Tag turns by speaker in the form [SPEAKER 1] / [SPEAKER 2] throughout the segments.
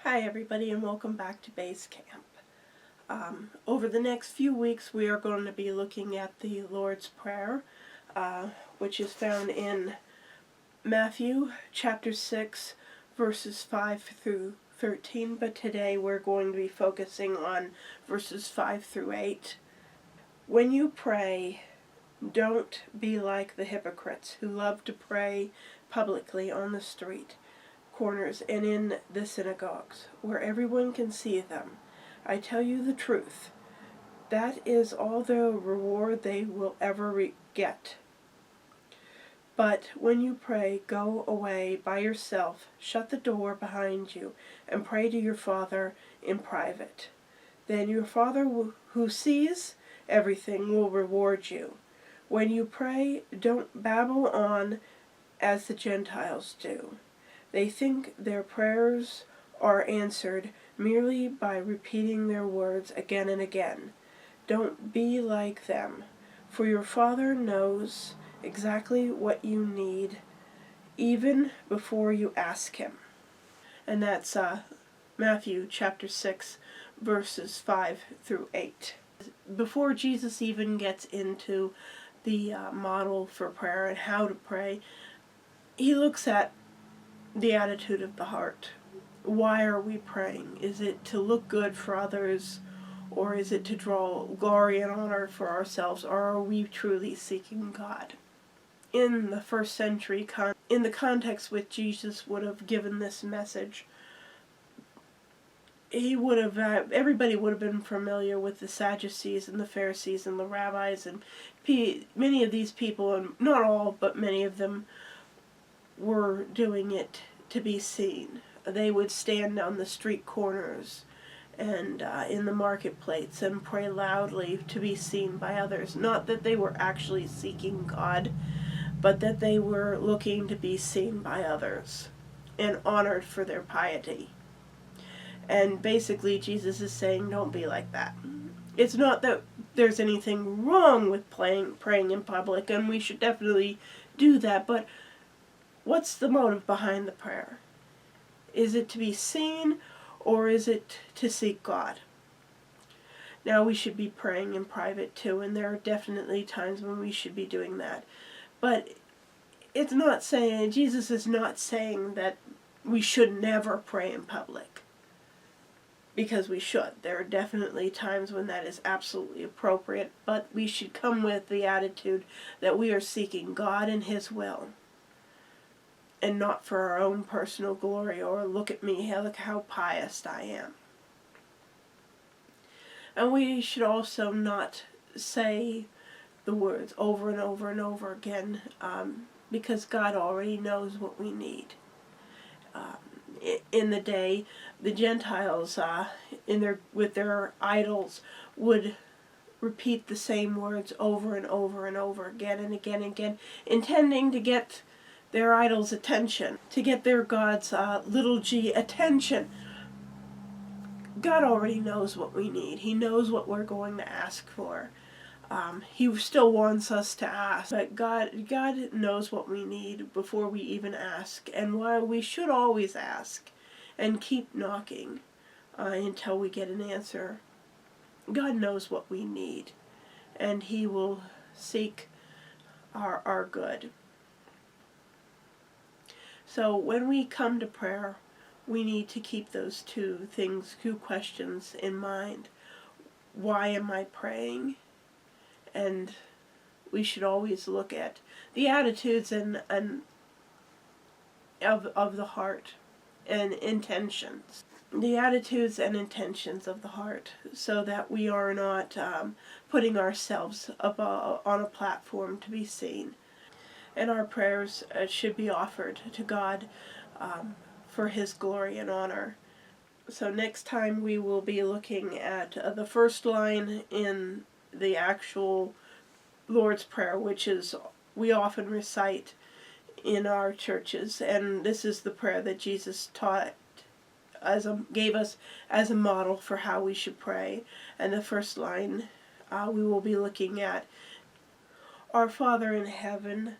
[SPEAKER 1] Hi everybody and welcome back to Base Camp. Over the next few weeks we are going to be looking at the Lord's Prayer, which is found in Matthew chapter 6 verses 5 through 13, but today we're going to be focusing on verses 5 through 8. When you pray, don't be like the hypocrites who love to pray publicly on the street corners and in the synagogues, where everyone can see them. I tell you the truth, that is all the reward they will ever get. But when you pray, go away by yourself, shut the door behind you, and pray to your Father in private. Then your Father who sees everything will reward you. When you pray, don't babble on as the Gentiles do. They think their prayers are answered merely by repeating their words again and again. Don't be like them, for your Father knows exactly what you need even before you ask Him. And that's Matthew chapter 6 verses 5 through 8. Before Jesus even gets into the model for prayer and how to pray, He looks at the attitude of the heart. Why are we praying? Is it to look good for others, or is it to draw glory and honor for ourselves, or are we truly seeking God? In the first century, in the context which Jesus would have given this message, everybody would have been familiar with the Sadducees and the Pharisees and the rabbis, and many of these people, and not all, but many of them, were doing it to be seen. They would stand on the street corners and in the marketplace and pray loudly to be seen by others. Not that they were actually seeking God, but that they were looking to be seen by others and honored for their piety. And basically Jesus is saying, don't be like that. It's not that there's anything wrong with praying in public, and we should definitely do that, but what's the motive behind the prayer? Is it to be seen, or is it to seek God? Now, we should be praying in private too, and there are definitely times when we should be doing that. But it's not saying, Jesus is not saying that we should never pray in public. Because we should. There are definitely times when that is absolutely appropriate, but we should come with the attitude that we are seeking God and His will, and not for our own personal glory, or look at me, look how pious I am. And we should also not say the words over and over and over again, because God already knows what we need. In the day, the Gentiles, with their idols, would repeat the same words over and over and over again and again and again, intending to get their idol's attention, to get their God's little g attention. God already knows what we need. He knows what we're going to ask for. He still wants us to ask, but God knows what we need before we even ask. And while we should always ask and keep knocking until we get an answer, God knows what we need, and He will seek our good. So when we come to prayer, we need to keep those two questions in mind. Why am I praying? And we should always look at the attitudes and of the heart and intentions. The attitudes and intentions of the heart, so that we are not putting ourselves up on a platform to be seen. And our prayers should be offered to God for His glory and honor. So next time we will be looking at the first line in the actual Lord's Prayer, which is we often recite in our churches, and this is the prayer that Jesus taught gave us as a model for how we should pray. And the first line we will be looking at: Our Father in heaven,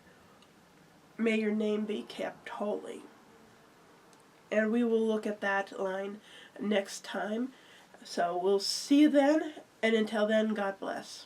[SPEAKER 1] may your name be kept holy. and we will look at that line next time. So we'll see you then, and until then, God bless.